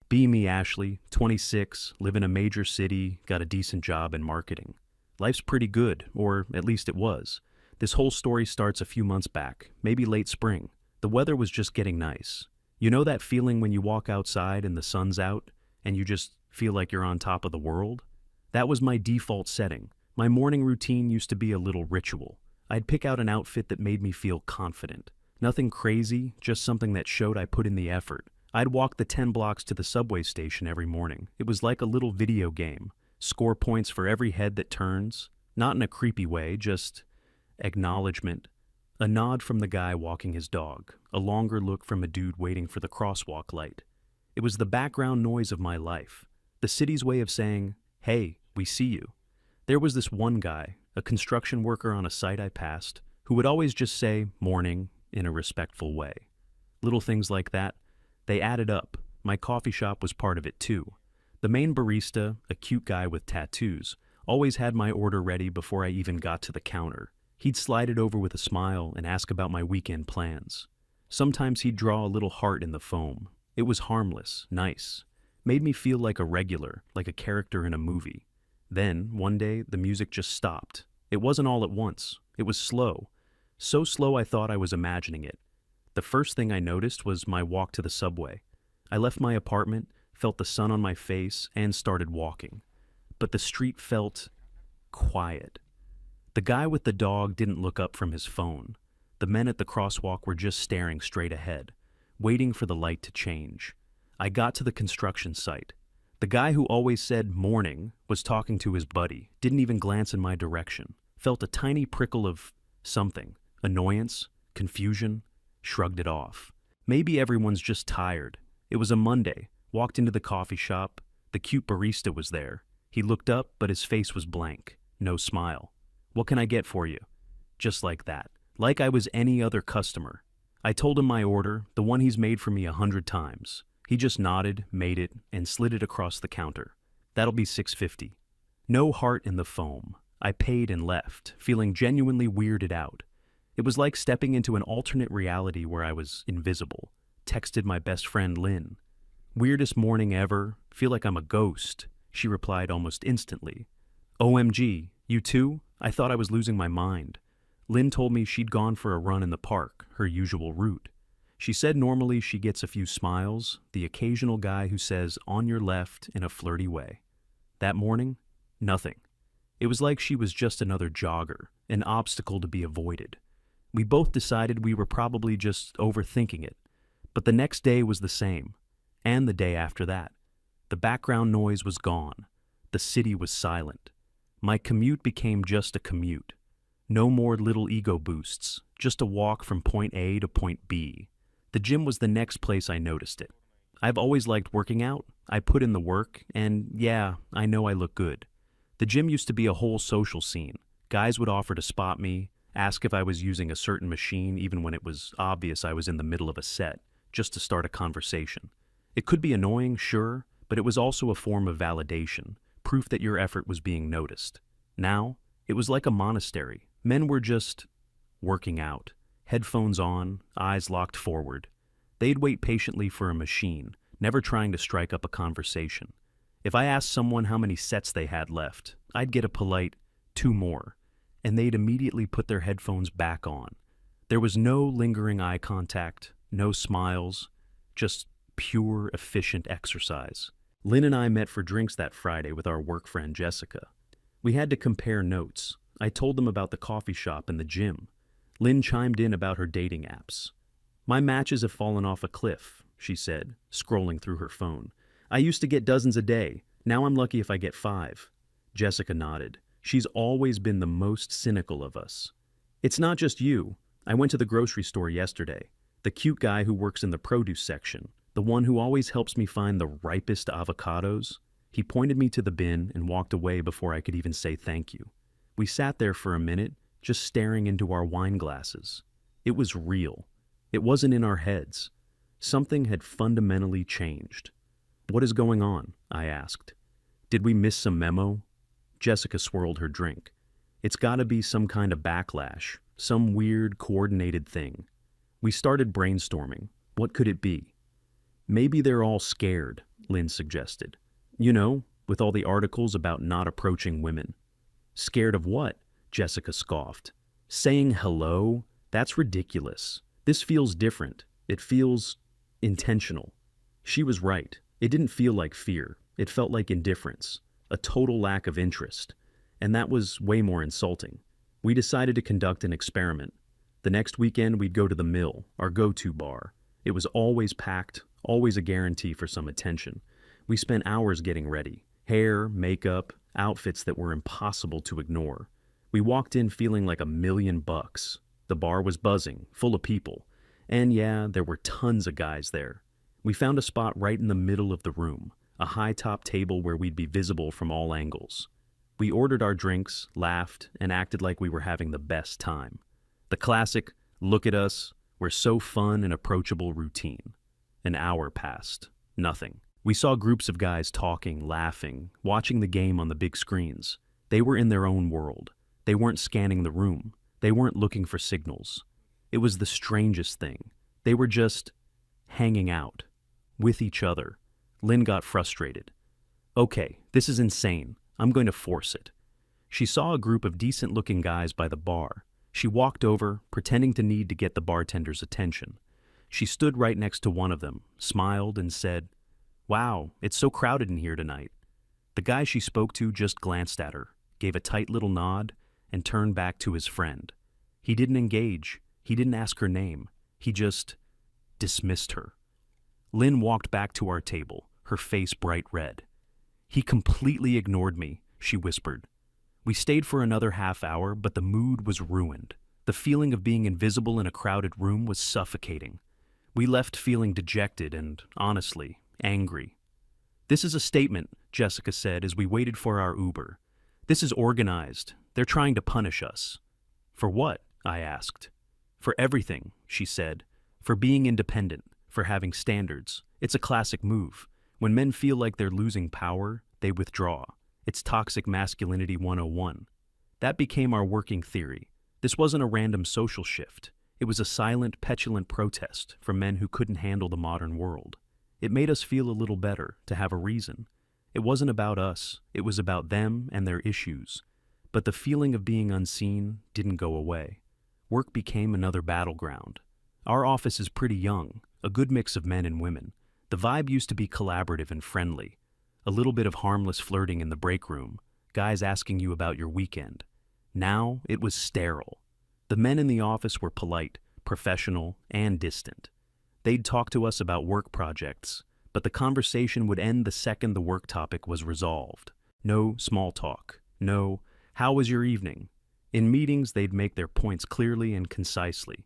Be me, Ashley, 26, live in a major city, got a decent job in marketing. Life's pretty good, or at least it was. This whole story starts a few months back, maybe late spring. The weather was just getting nice. You know that feeling when you walk outside and the sun's out, and you just feel like you're on top of the world? That was my default setting. My morning routine used to be a little ritual. I'd pick out an outfit that made me feel confident. Nothing crazy, just something that showed I put in the effort. I'd walk the 10 blocks to the subway station every morning. It was like a little video game. Score points for every head that turns. Not in a creepy way, just acknowledgement. A nod from the guy walking his dog. A longer look from a dude waiting for the crosswalk light. It was the background noise of my life. The city's way of saying, "Hey, we see you." There was this one guy, a construction worker on a site I passed, who would always just say, "Morning," in a respectful way. Little things like that, they added up. My coffee shop was part of it too. The main barista, a cute guy with tattoos, always had my order ready before I even got to the counter. He'd slide it over with a smile and ask about my weekend plans. Sometimes he'd draw a little heart in the foam. It was harmless, nice. Made me feel like a regular, like a character in a movie. Then, one day, the music just stopped. It wasn't all at once. It was slow. So slow I thought I was imagining it. The first thing I noticed was my walk to the subway. I left my apartment, felt the sun on my face, and started walking. But the street felt quiet. The guy with the dog didn't look up from his phone. The men at the crosswalk were just staring straight ahead, waiting for the light to change. I got to the construction site. The guy who always said "morning" was talking to his buddy, didn't even glance in my direction. Felt a tiny prickle of something, annoyance, confusion, shrugged it off. Maybe everyone's just tired. It was a Monday. Walked into the coffee shop. The cute barista was there. He looked up, but his face was blank. No smile. "What can I get for you?" Just like that. Like I was any other customer. I told him my order, the one he's made for me 100 times. He just nodded, made it, and slid it across the counter. "That'll be $6.50. No heart in the foam. I paid and left, feeling genuinely weirded out. It was like stepping into an alternate reality where I was invisible. Texted my best friend Lynn. "Weirdest morning ever. Feel like I'm a ghost." She replied almost instantly. "OMG, you too? I thought I was losing my mind." Lynn told me she'd gone for a run in the park, her usual route. She said normally she gets a few smiles, the occasional guy who says "on your left" in a flirty way. That morning, nothing. It was like she was just another jogger, an obstacle to be avoided. We both decided we were probably just overthinking it. But the next day was the same, and the day after that. The background noise was gone. The city was silent. My commute became just a commute. No more little ego boosts, just a walk from point A to point B. The gym was the next place I noticed it. I've always liked working out. I put in the work, and yeah, I know I look good. The gym used to be a whole social scene. Guys would offer to spot me, ask if I was using a certain machine even when it was obvious I was in the middle of a set, just to start a conversation. It could be annoying, sure, but it was also a form of validation, proof that your effort was being noticed. Now, it was like a monastery. Men were just working out, headphones on, eyes locked forward. They'd wait patiently for a machine, never trying to strike up a conversation. If I asked someone how many sets they had left, I'd get a polite, "2 more," and they'd immediately put their headphones back on. There was no lingering eye contact, no smiles, just pure, efficient exercise. Lynn and I met for drinks that Friday with our work friend Jessica. We had to compare notes. I told them about the coffee shop and the gym. Lynn chimed in about her dating apps. "My matches have fallen off a cliff," she said, scrolling through her phone. "I used to get dozens a day. Now I'm lucky if I get 5. Jessica nodded. She's always been the most cynical of us. "It's not just you. I went to the grocery store yesterday. The cute guy who works in the produce section, the one who always helps me find the ripest avocados, he pointed me to the bin and walked away before I could even say thank you. We sat there for a minute, just staring into our wine glasses. It was real. It wasn't in our heads. Something had fundamentally changed. "What is going on?" I asked. "Did we miss some memo?" Jessica swirled her drink. "It's gotta be some kind of backlash, some weird, coordinated thing." We started brainstorming. What could it be? "Maybe they're all scared. Lynn suggested. You know, with all the articles about not approaching women. Scared of what? Jessica scoffed. Saying hello? That's ridiculous. This feels different. It feels intentional. She was right. It didn't feel like fear. It felt like indifference, a total lack of interest. And that was way more insulting. We decided to conduct an experiment. The next weekend, we'd go to the Mill, our go-to bar. It was always packed, always a guarantee for some attention. We spent hours getting ready. Hair, makeup, outfits that were impossible to ignore. We walked in feeling like $1,000,000. The bar was buzzing, full of people. And yeah, there were tons of guys there. We found a spot right in the middle of the room, a high-top table where we'd be visible from all angles. We ordered our drinks, laughed, and acted like we were having the best time. The classic, look at us, we're so fun and approachable routine. An hour passed. Nothing. We saw groups of guys talking, laughing, watching the game on the big screens. They were in their own world. They weren't scanning the room. They weren't looking for signals. It was the strangest thing. They were just hanging out. With each other. Lynn got frustrated. Okay, this is insane. I'm going to force it. She saw a group of decent-looking guys by the bar. She walked over, pretending to need to get the bartender's attention. She stood right next to one of them, smiled, and said, "Wow, it's so crowded in here tonight." The guy she spoke to just glanced at her, gave a tight little nod, and turned back to his friend. He didn't engage. He didn't ask her name. He just dismissed her. Lynn walked back to our table, her face bright red. "He completely ignored me," she whispered. We stayed for another half hour, but the mood was ruined. The feeling of being invisible in a crowded room was suffocating. We left feeling dejected and, honestly, angry. "This is a statement," Jessica said as we waited for our Uber. "This is organized. They're trying to punish us." "For what?" I asked. "For everything," she said. "For being independent, for having standards. It's a classic move. When men feel like they're losing power, they withdraw. It's toxic masculinity 101. That became our working theory. This wasn't a random social shift. It was a silent, petulant protest from men who couldn't handle the modern world. It made us feel a little better, to have a reason. It wasn't about us. It was about them and their issues. But the feeling of being unseen didn't go away. Work became another battleground. Our office is pretty young, a good mix of men and women. The vibe used to be collaborative and friendly. A little bit of harmless flirting in the break room, guys asking you about your weekend. Now it was sterile. The men in the office were polite, professional, and distant. They'd talk to us about work projects, but the conversation would end the second the work topic was resolved. No small talk. No, "How was your evening?" In meetings, they'd make their points clearly and concisely,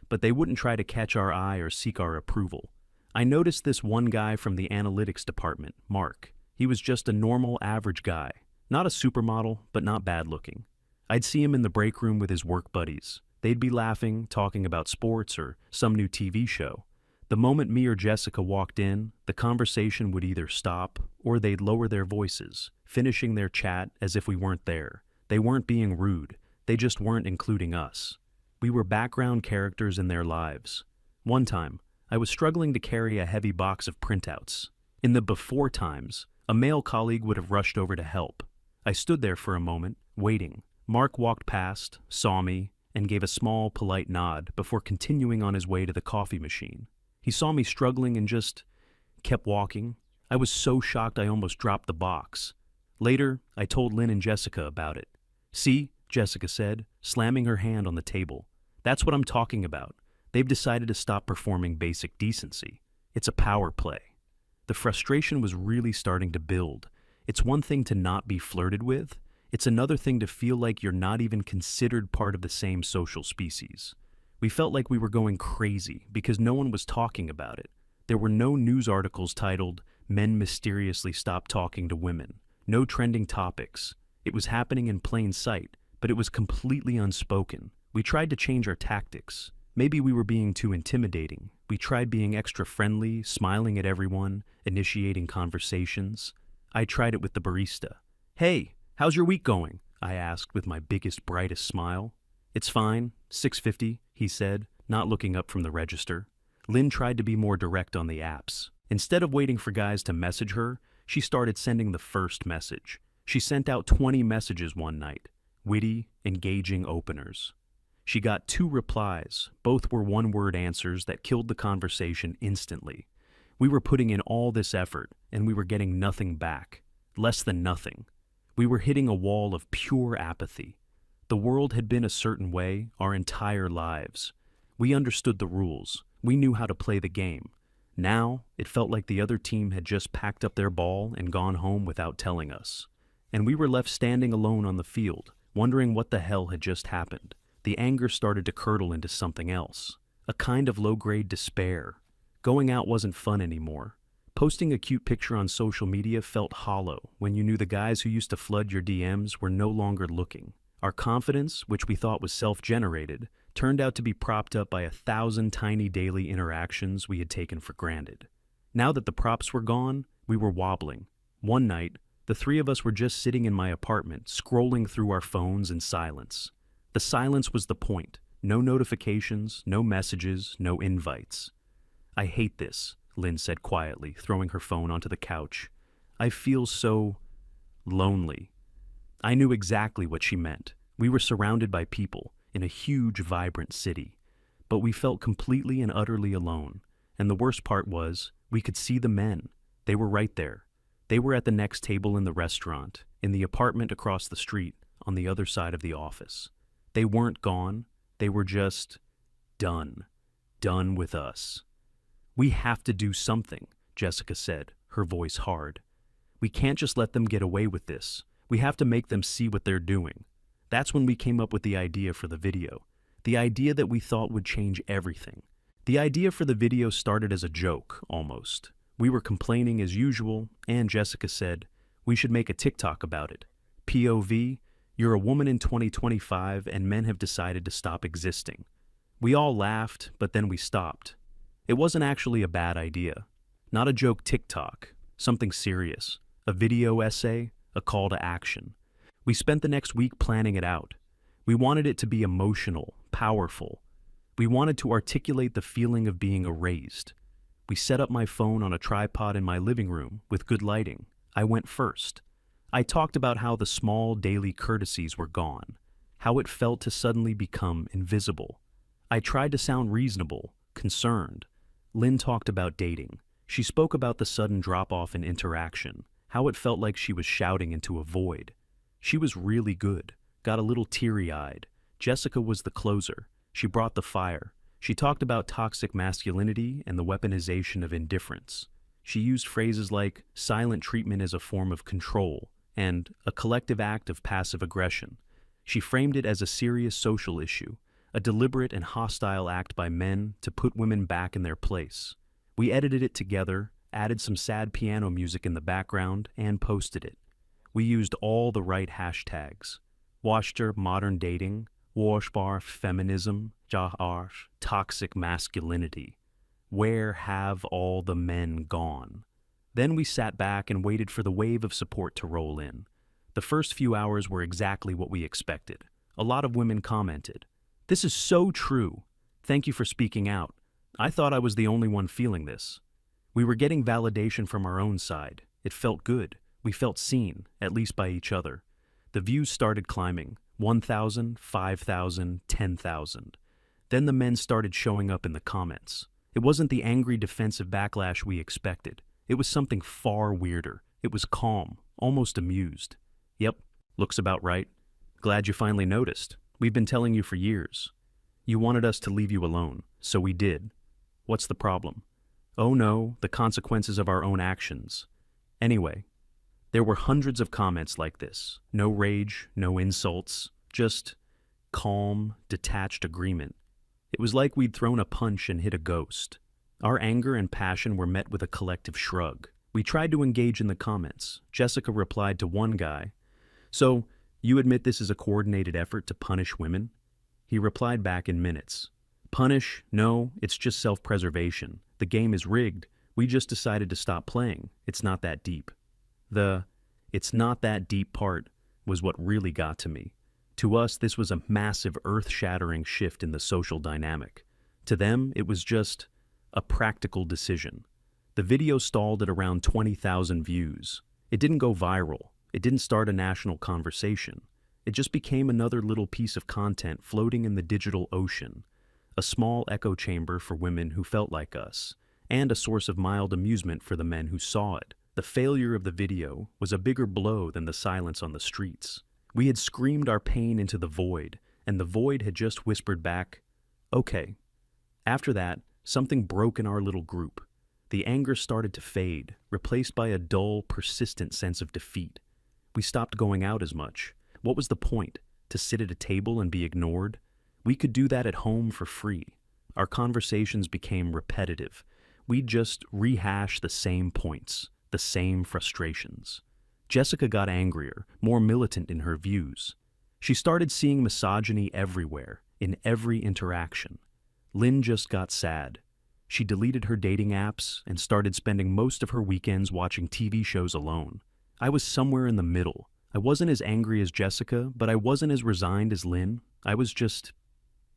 but they wouldn't try to catch our eye or seek our approval. I noticed this one guy from the analytics department, Mark. He was just a normal, average guy. Not a supermodel, but not bad looking. I'd see him in the break room with his work buddies. They'd be laughing, talking about sports or some new TV show. The moment me or Jessica walked in, the conversation would either stop or they'd lower their voices, finishing their chat as if we weren't there. They weren't being rude. They just weren't including us. We were background characters in their lives. One time, I was struggling to carry a heavy box of printouts. In the before times, a male colleague would have rushed over to help. I stood there for a moment, waiting. Mark walked past, saw me, and gave a small, polite nod before continuing on his way to the coffee machine. He saw me struggling and just kept walking. I was so shocked I almost dropped the box. Later, I told Lynn and Jessica about it. "See," Jessica said, slamming her hand on the table. "That's what I'm talking about. They've decided to stop performing basic decency. It's a power play." The frustration was really starting to build. It's one thing to not be flirted with. It's another thing to feel like you're not even considered part of the same social species. We felt like we were going crazy because no one was talking about it. There were no news articles titled, "Men mysteriously stop talking to women." No trending topics. It was happening in plain sight, but it was completely unspoken. We tried to change our tactics. Maybe we were being too intimidating. We tried being extra friendly, smiling at everyone, initiating conversations. I tried it with the barista. "Hey, how's your week going?" I asked with my biggest, brightest smile. "It's fine, $6.50, he said, not looking up from the register. Lynn tried to be more direct on the apps. Instead of waiting for guys to message her, she started sending the first message. She sent out 20 messages one night, witty, engaging openers. She got 2 replies, both were one-word answers that killed the conversation instantly. We were putting in all this effort, and we were getting nothing back. Less than nothing. We were hitting a wall of pure apathy. The world had been a certain way our entire lives. We understood the rules. We knew how to play the game. Now, it felt like the other team had just packed up their ball and gone home without telling us. And we were left standing alone on the field, wondering what the hell had just happened. The anger started to curdle into something else. A kind of low-grade despair. Going out wasn't fun anymore. Posting a cute picture on social media felt hollow when you knew the guys who used to flood your DMs were no longer looking. Our confidence, which we thought was self-generated, turned out to be propped up by 1,000 tiny daily interactions we had taken for granted. Now that the props were gone, we were wobbling. One night, the 3 of us were just sitting in my apartment, scrolling through our phones in silence. The silence was the point. No notifications, no messages, no invites. "I hate this," Lynn said quietly, throwing her phone onto the couch. "I feel so lonely." I knew exactly what she meant. We were surrounded by people, in a huge, vibrant city. But we felt completely and utterly alone. And the worst part was, we could see the men. They were right there. They were at the next table in the restaurant, in the apartment across the street, on the other side of the office. They weren't gone. They were just done. Done with us. "We have to do something," Jessica said, her voice hard. "We can't just let them get away with this. We have to make them see what they're doing." That's when we came up with the idea for the video. The idea that we thought would change everything. The idea for the video started as a joke, almost. We were complaining as usual, and Jessica said, "We should make a TikTok about it. POV, you're a woman in 2025 and men have decided to stop existing." We all laughed, but then we stopped. It wasn't actually a bad idea. Not a joke TikTok, something serious. A video essay, a call to action. We spent the next week planning it out. We wanted it to be emotional, powerful. We wanted to articulate the feeling of being erased. We set up my phone on a tripod in my living room with good lighting. I went first. I talked about how the small daily courtesies were gone, how it felt to suddenly become invisible. I tried to sound reasonable, concerned. Lynn talked about dating. She spoke about the sudden drop-off in interaction, how it felt like she was shouting into a void. She was really good, got a little teary-eyed. Jessica was the closer. She brought the fire. She talked about toxic masculinity and the weaponization of indifference. She used phrases like silent treatment as a form of control and a collective act of passive aggression. She framed it as a serious social issue, a deliberate and hostile act by men to put women back in their place. We edited it together, added some sad piano music in the background, and posted it. We used all the right hashtags. Washter modern dating, Washbar feminism, Jahar toxic masculinity. Where have all the men gone? Then we sat back and waited for the wave of support to roll in. The first few hours were exactly what we expected. A lot of women commented, "This is so true. Thank you for speaking out. I thought I was the only one feeling this." We were getting validation from our own side. It felt good. We felt seen, at least by each other. The views started climbing, 1,000, 5,000, 10,000. Then the men started showing up in the comments. It wasn't the angry defensive backlash we expected. It was something far weirder. It was calm, almost amused. "Yep, looks about right. Glad you finally noticed. We've been telling you for years. You wanted us to leave you alone, so we did. What's the problem? Oh no, the consequences of our own actions. Anyway." There were hundreds of comments like this. No rage, no insults, just calm, detached agreement. It was like we'd thrown a punch and hit a ghost. Our anger and passion were met with a collective shrug. We tried to engage in the comments. Jessica replied to one guy, "So, you admit this is a coordinated effort to punish women?" He replied back in minutes. "Punish? No, it's just self-preservation. The game is rigged. We just decided to stop playing. It's not that deep." The "it's not that deep" part was what really got to me. To us, this was a massive, earth-shattering shift in the social dynamic. To them, it was just a practical decision. The video stalled at around 20,000 views. It didn't go viral. It didn't start a national conversation. It just became another little piece of content floating in the digital ocean, a small echo chamber for women who felt like us, and a source of mild amusement for the men who saw it. The failure of the video was a bigger blow than the silence on the streets. We had screamed our pain into the void, and the void had just whispered back, "Okay." After that, something broke in our little group. The anger started to fade, replaced by a dull, persistent sense of defeat. We stopped going out as much. What was the point? To sit at a table and be ignored? We could do that at home for free. Our conversations became repetitive. We'd just rehash the same points, the same frustrations. Jessica got angrier, more militant in her views. She started seeing misogyny everywhere, in every interaction. Lynn just got sad. She deleted her dating apps and started spending most of her weekends watching TV shows alone. I was somewhere in the middle. I wasn't as angry as Jessica, but I wasn't as resigned as Lynn. I was just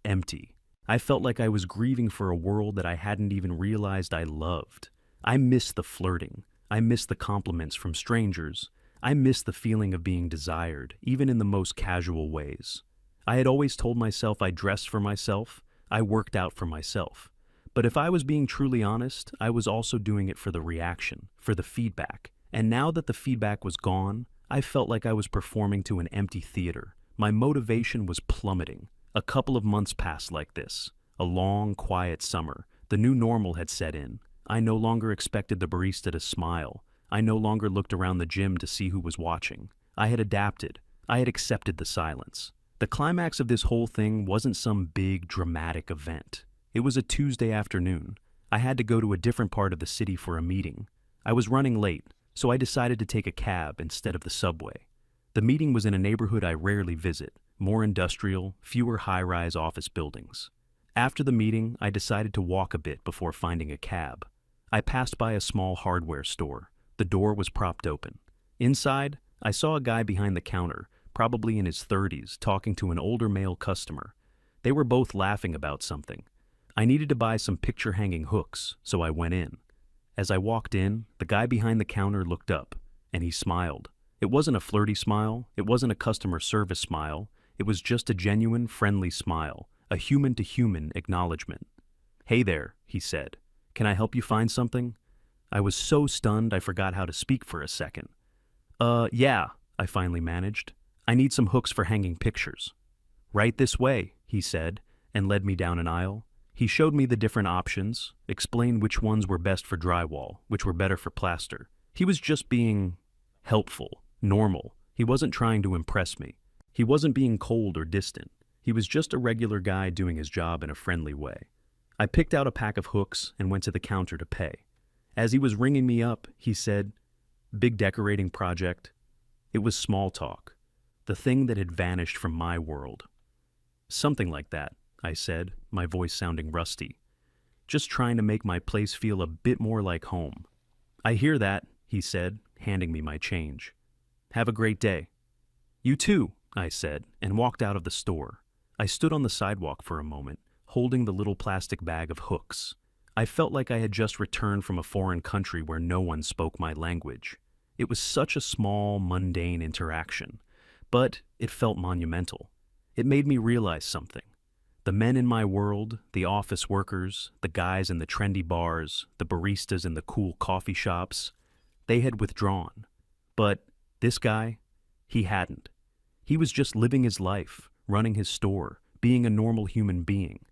empty. I felt like I was grieving for a world that I hadn't even realized I loved. I missed the flirting. I missed the compliments from strangers. I missed the feeling of being desired, even in the most casual ways. I had always told myself I dressed for myself, I worked out for myself. But if I was being truly honest, I was also doing it for the reaction, for the feedback. And now that the feedback was gone, I felt like I was performing to an empty theater. My motivation was plummeting. A couple of months passed like this. A long, quiet summer. The new normal had set in. I no longer expected the barista to smile. I no longer looked around the gym to see who was watching. I had adapted. I had accepted the silence. The climax of this whole thing wasn't some big, dramatic event. It was a Tuesday afternoon. I had to go to a different part of the city for a meeting. I was running late, so I decided to take a cab instead of the subway. The meeting was in a neighborhood I rarely visit, more industrial, fewer high-rise office buildings. After the meeting, I decided to walk a bit before finding a cab. I passed by a small hardware store. The door was propped open. Inside, I saw a guy behind the counter, probably in his 30s, talking to an older male customer. They were both laughing about something. I needed to buy some picture-hanging hooks, so I went in. As I walked in, the guy behind the counter looked up, and he smiled. It wasn't a flirty smile, it wasn't a customer service smile, it was just a genuine, friendly smile, a human-to-human acknowledgement. "Hey there," he said. "Can I help you find something?" I was so stunned I forgot how to speak for a second. Yeah," I finally managed. "I need some hooks for hanging pictures." "Right this way," he said, and led me down an aisle. He showed me the different options, explained which ones were best for drywall, which were better for plaster. He was just being helpful, normal. He wasn't trying to impress me. He wasn't being cold or distant. He was just a regular guy doing his job in a friendly way. I picked out a pack of hooks and went to the counter to pay. As he was ringing me up, he said, "Big decorating project." It was small talk, the thing that had vanished from my world. "Something like that," I said, my voice sounding rusty. "Just trying to make my place feel a bit more like home." "I hear that," he said, handing me my change. "Have a great day." "You too," I said, and walked out of the store. I stood on the sidewalk for a moment, holding the little plastic bag of hooks. I felt like I had just returned from a foreign country where no one spoke my language. It was such a small, mundane interaction, but it felt monumental. It made me realize something. The men in my world, the office workers, the guys in the trendy bars, the baristas in the cool coffee shops, they had withdrawn. But this guy, he hadn't. He was just living his life, running his store, being a normal human being.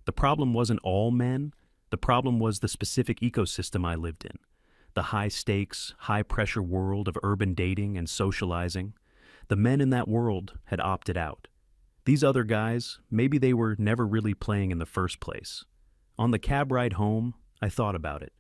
The problem wasn't all men. The problem was the specific ecosystem I lived in. The high-stakes, high-pressure world of urban dating and socializing. The men in that world had opted out. These other guys, maybe they were never really playing in the first place. On the cab ride home, I thought about it.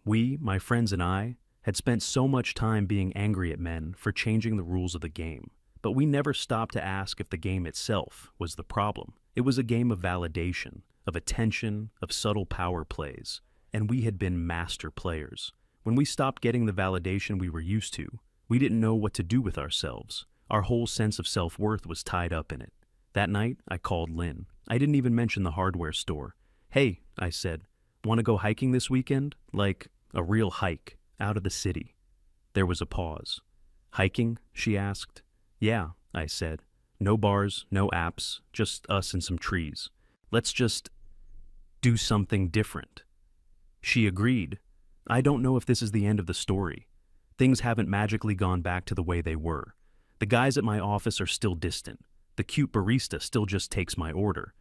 We, my friends and I, had spent so much time being angry at men for changing the rules of the game. But we never stopped to ask if the game itself was the problem. It was a game of validation, of attention, of subtle power plays, and we had been master players. When we stopped getting the validation we were used to, we didn't know what to do with ourselves. Our whole sense of self-worth was tied up in it. That night, I called Lynn. I didn't even mention the hardware store. "Hey," I said, "want to go hiking this weekend? Like, A real hike, out of the city. There was a pause. Hiking? She asked. Yeah, I said. No bars, no apps, just us and some trees. Let's just do something different. She agreed. I don't know if this is the end of the story. Things haven't magically gone back to the way they were. The guys at my office are still distant. The cute barista still just takes my order.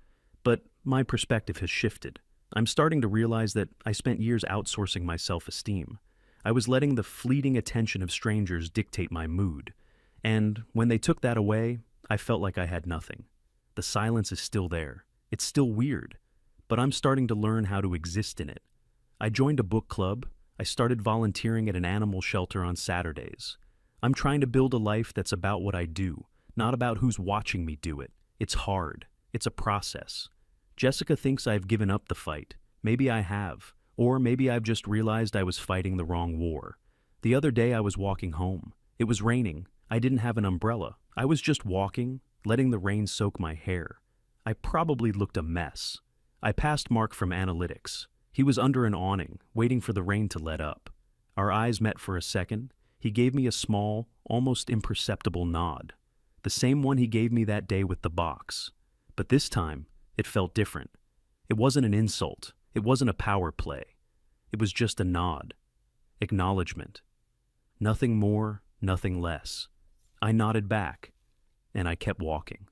But my perspective has shifted. I'm starting to realize that I spent years outsourcing my self-esteem. I was letting the fleeting attention of strangers dictate my mood. And when they took that away, I felt like I had nothing. The silence is still there. It's still weird. But I'm starting to learn how to exist in it. I joined a book club. I started volunteering at an animal shelter on Saturdays. I'm trying to build a life that's about what I do, not about who's watching me do it. It's hard. It's a process. Jessica thinks I've given up the fight. Maybe I have. Or maybe I've just realized I was fighting the wrong war. The other day I was walking home. It was raining. I didn't have an umbrella. I was just walking, letting the rain soak my hair. I probably looked a mess. I passed Mark from analytics. He was under an awning, waiting for the rain to let up. Our eyes met for a second. He gave me a small, almost imperceptible nod. The same one he gave me that day with the box. But this time, it felt different. It wasn't an insult. It wasn't a power play. It was just a nod. Acknowledgement. Nothing more, nothing less. I nodded back, and I kept walking.